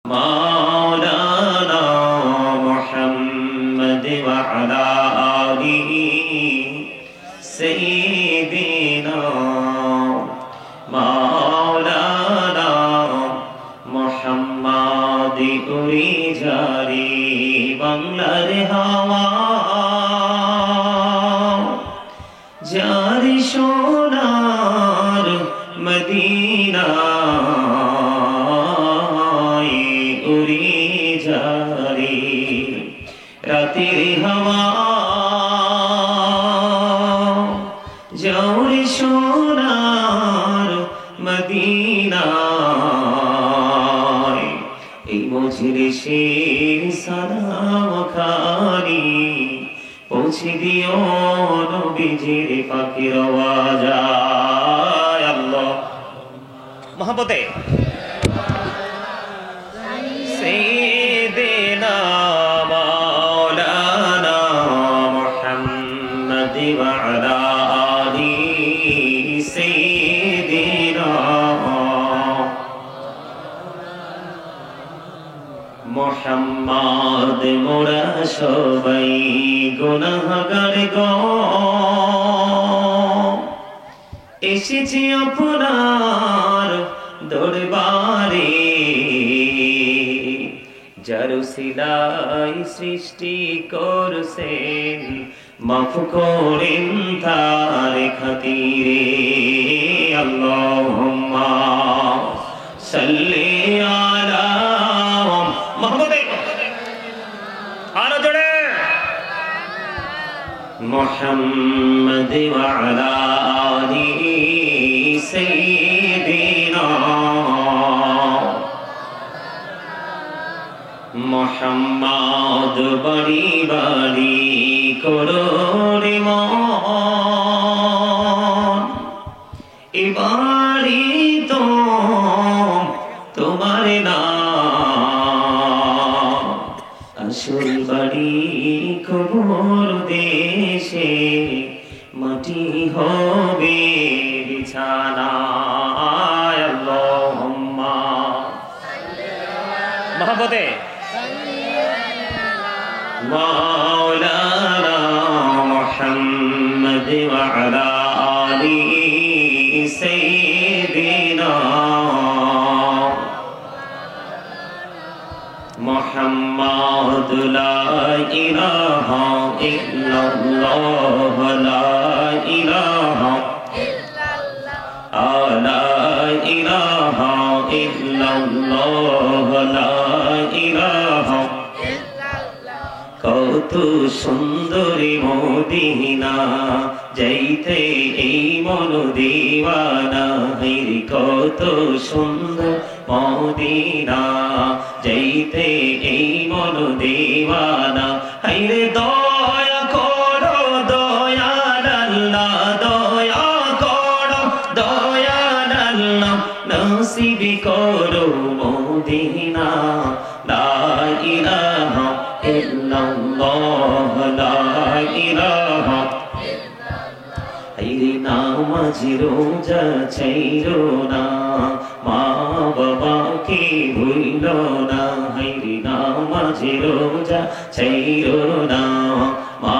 مولانا محمد وعلى آله سيدنا مولانا محمد উড়ে যারে বাংলার হাওয়া যার সোনার মদিনা রাতের হাওয়া জৌরে সোনার মদিনায় এই মজলিসের সালাম খানি পৌঁছে দিও নবীজির পাকের আওয়াজায় আল্লাহ মহব্বতে سيدنا مولانا محمد وعلى آله سيدنا محمد মোরা সবাই গুনাহগার গো এসেছি আপনার দরবারে যার উসিলায় সৃষ্টি করছেন মাফ করেন তার খাতিরে আল্লাহুম্মা সাল্লি আলা মুহাম্মাদ আরো জোরে মুহাম্মাদ ওয়া আলা আলিহি সাইয়্যিদিনা মোহাম্মদ বাড়ি বাড়ি করো রে মন এ বাড়ি তো তোমার না আসল বাড়ি কবর দেশে মাটি হবে বিছানা আল্লাহুম্মা মহব্বতে مولانا محمد وعلى آله سيدنا محمد لا إله إلا الله لا إله إلا الله لا إله إلا الله لا إله কত সুন্দরী মদিনা যাইতে এই মন দিওয়ানা হইরে কত সুন্দর মদিনা যাইতে এই মন দিওয়ানা হইরে দয়া করো দয়াল আল্লাহ দয়া করো দয়াল আল্লাহ নসিব করো মদিনা লা ইলাহা ইল্লাল্লাহ লা ইলাহা ইল্লাল্লাহ এই নামাজ রোজা ছাইরো না মা বাবাকে ভুলো না এই নামাজ রোজা ছাইরো না মা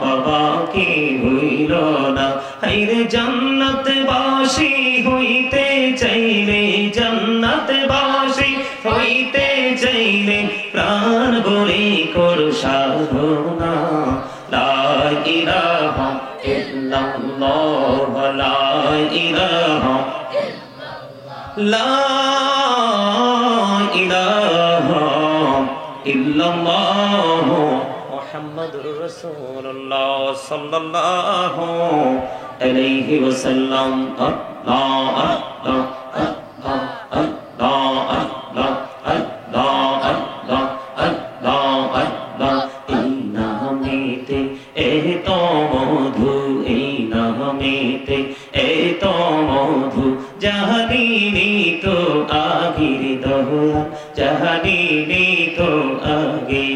বাবাকে ভুলো না এই জান্নাত বাসী হইতে চাইলে জান্নাত বাসী হইতে চাইলে প্রাণ বলি করো সাধনা লা ইলাহা ইল্লাল্লাহ লা ইলাহা লা ইলাহা ইল্লাল্লাহ মুহাম্মাদুর রাসূলুল্লাহ সাল্লাল্লাহু আলাইহি ওয়াসাল্লাম আল্লাহ আল্লাহ জাহানি তো আগির দোয়া জাহানি তো আগে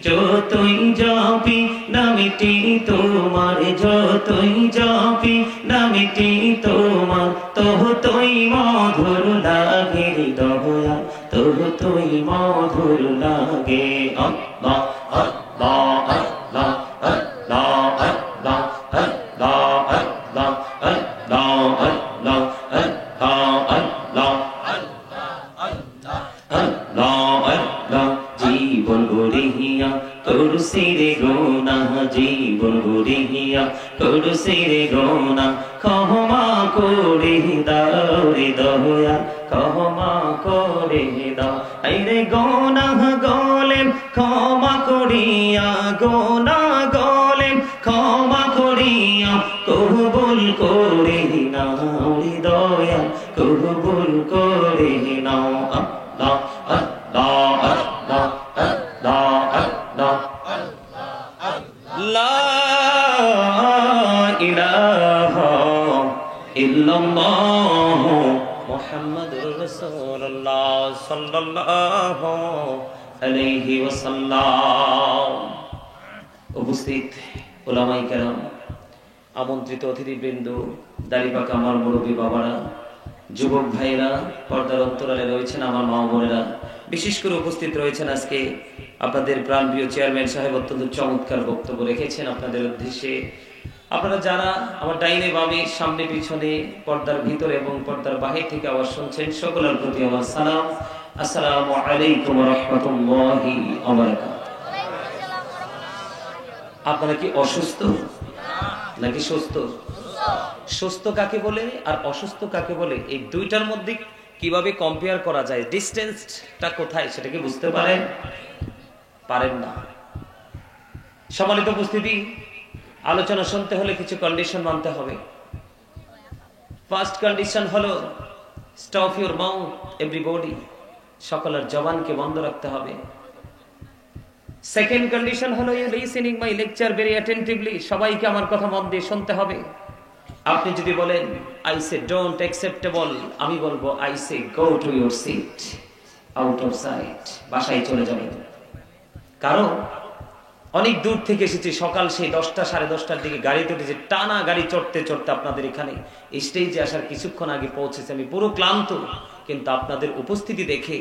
যতই জপি নামটি তোমার যতই জপি নামটি তোমার তো তোই মধুর লাগে দোয়া তবু তুই মধুর লাগে আল্লাহ আল্লাহ আল্লাহ আল্লাহ আল্লাহ আল্লাহ আল্লাহ আল্লাহ আল্লাহ আল্লাহ আল্লাহ আল্লাহ জীবন গড়িয়া করছি রে গোনা জীবন গড়িয়া করছি রে গোনা ক্ষমা করে দাও রে দয়া ক্ষমা করে দাও এই রে গোনা গলেম ক্ষমা করিয়া গোনা গলেম ক্ষমা করিয়া কবুল করে নাও রে দয়া কবুল করে নাও আল্লাহ আল্লাহ আল্লাহ আল্লাহ আল্লাহ লা ইলাহা ইল্লাল্লাহ মুহাম্মাদুর রাসূলুল্লাহ সাল্লাল্লাহু আলাইহি ওয়াসাল্লাম। উপস্থিত উলামায়ে কেরাম, আমন্ত্রিত অতিথিবৃন্দ, দাড়িপাকা আমার মুরব্বী বাবারা, যুবক ভাইরা, পর্দার অন্তরালে রয়েছেন আমার মা বোনেরা, বিশেষ করে উপস্থিত রয়েছেন আজকে আপনাদের প্রাণপ্রিয় চেয়ারম্যান সাহেব অত্যন্ত চমৎকার বক্তব্য রেখেছেন আপনাদের উদ্দেশ্যে। আপনারা যারা আমার ডাইনে বামে সামনে পিছনে পর্দার ভিতরে এবং পর্দার বাহির থেকে আওয়াজ শুনছেন, সকলের প্রতি আমার সালাম। আসসালামু আলাইকুম ওয়া রাহমাতুল্লাহি ওয়া বারাকাতুহু। আপনারা কি অসুস্থ নাকি সুস্থ? সুস্থ কাকে বলে আর অসুস্থ কাকে বলে, এই দুইটার মধ্যে কিভাবে কম্পেয়ার করা যায়, ডিসটেন্সটা কোথায় সেটা কি বুঝতে পারেন না? সম্মানিত উপস্থিতি, আলোচনা শুনতে হলে কিছু কন্ডিশন মানতে হবে। ফার্স্ট কন্ডিশন হলো স্টপ ইউর মাউথ এভরিবডি, সকলের জবানকে বন্ধ রাখতে হবে। সেকেন্ড কন্ডিশন হলো you listening my lecture very attentively, সবাইকে আমার কথা মন দিয়ে শুনতে হবে। আপনি যদি বলেন আই সে ডোন্ট অ্যাকসেপ্টেবল, আমি বলবো I say go to your seat, out of sight, বাসায় চলে যাবেন। কারণ অনেক দূর থেকে এসেছি, সকাল সেই 10টা 10:30টার দিকে গাড়িতে উঠেছি, টানা গাড়ি চড়তে চড়তে আপনাদের এখানে স্টেজে আসার কিছুক্ষণ আগে পৌঁছেছি। আমি পুরো ক্লান্ত, কিন্তু আপনাদের উপস্থিতি দেখে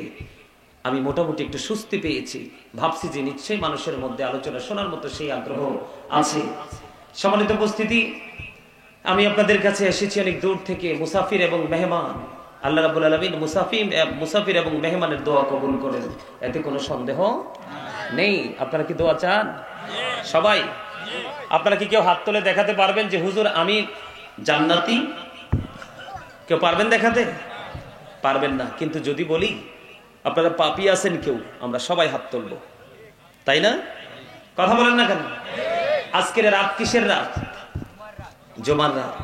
আমি মোটামুটি একটু স্বস্তি পেয়েছি। ভাবছি যে নিশ্চয়ই মানুষের মধ্যে আলোচনা শোনার মতো সেই আগ্রহ আছে। সম্মানিত উপস্থিতি, আমি আপনাদের কাছে এসেছি অনেক দূর থেকে, মুসাফির এবং মেহমান। আল্লাহ রাব্বুল আলামিন মুসাফির এবং মেহমানের দোয়া কবুল করেন, এতে কোনো সন্দেহ নেই। আপনারা কি দোয়া চান? সবাই? আপনারা কি কেউ হাত তুলে দেখাতে পারবেন যে হুজুর আমি জান্নাতি? কেউ পারবেন দেখাতে? পারবেন না। কিন্তু যদি বলি আপনারা পাপী আছেন কেউ, আমরা সবাই হাত তুলব, তাই না? কথা বলেন না কেন? আজকের রাত কিসের রাত? জুমার রাত।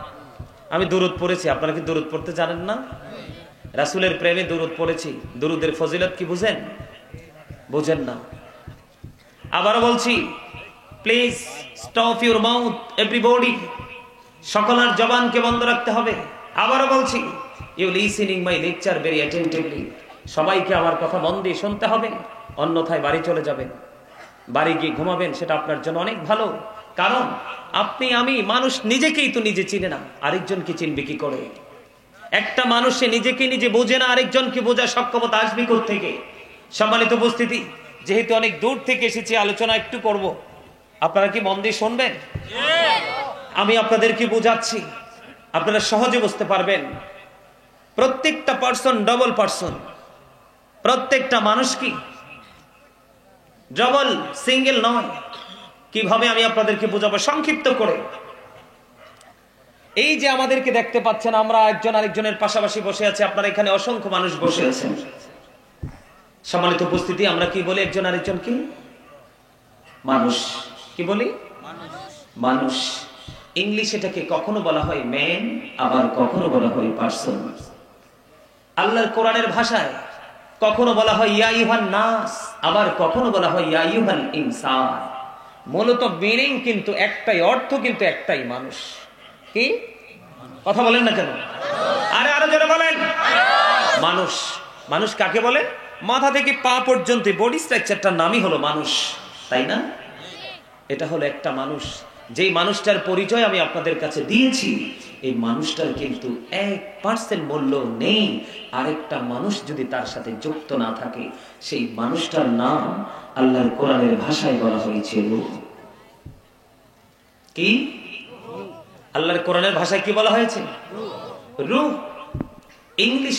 আমি দুরূদ পড়েছি, আপনারা কি দুরূদ পড়তে জানেন না? রাসূলের প্রেমে দুরূদ পড়েছি। দুরূদের ফজিলত কি বুঝেন? বুঝেন না। আবারও বলছি, please stop your mouth everybody, সকলের জবানকে বন্ধ রাখতে হবে। আবারও বলছি, you listening my lecture very attentively, সবাইকে আমার কথা মন দিয়ে শুনতে হবে, অন্যথায় বাড়ি চলে যাবেন। বাড়ি গিয়ে ঘুমাবেন, সেটা আপনার জন্য অনেক ভালো। কারণ আপনি আমি মানুষ নিজেকেই তো নিজে চিনে না, আরেকজনকে চিনবে কি করে? একটা মানুষ সে নিজেকে নিজে বোঝে না, আরেকজনকে বোঝার সক্ষমতা আসবে কোত্থেকে? সম্মানিত উপস্থিতি, যেহেতু অনেক দূর থেকে এসেছি, আলোচনা একটু করব, আপনারা কি মন দিয়ে শুনবেন? আমি আপনাদেরকে বোঝাচ্ছি, আপনারা সহজে বুঝতে পারবেন। প্রত্যেকটা পার্সন ডবল পার্সন, প্রত্যেকটা মানুষ কি ডবল, সিঙ্গেল নয়। কিভাবে আমি আপনাদেরকে বোঝাবো সংক্ষিপ্ত করে। এই যে আমাদেরকে দেখতে পাচ্ছেন, আমরা একজন আরেকজনের পাশাপাশি বসে আছি, আপনারা এখানে অসংখ্য মানুষ বসে আছেন। সম্মানিত উপস্থিতি, আমরা কি বলি একজন আরেকজনকে? মানুষ। কি বলি? মানুষ। ইংলিশ এটাকে কখনো বলা হয় ম্যান, আবার কখনো বলা হয় পার্সন। আল্লাহর কোরআনের ভাষায় কখনো বলা হয় ইয়া আইয়ুহান নাস, আবার কখনো বলা হয় ইয়া আইয়ুহাল ইনসান। মূলত মিনিং কিন্তু একটাই, অর্থ কিন্তু একটাই, মানুষ। কি কথা বলেন না কেন? আরো জোরে বলেন, মানুষ। মানুষ কাকে বলে? মাথা থেকে পা পর্যন্ত বডি স্ট্রাকচারটার নামই হলো মানুষ, তাই না? এটা হলো একটা মানুষ। যেই মানুষটার পরিচয় আমি আপনাদের কাছে দিয়েছি, এই মানুষটার কিন্তু 1% মূল্য নেই। আরেকটা মানুষ যদি তার সাথে যুক্ত না থাকে, সেই মানুষটার নাম আল্লাহর কোরআনের ভাষায় বলা হয়েছে রূহ। কি আল্লাহর কোরআনের ভাষায় কি বলা হয়েছে? রূহ। ইংলিশে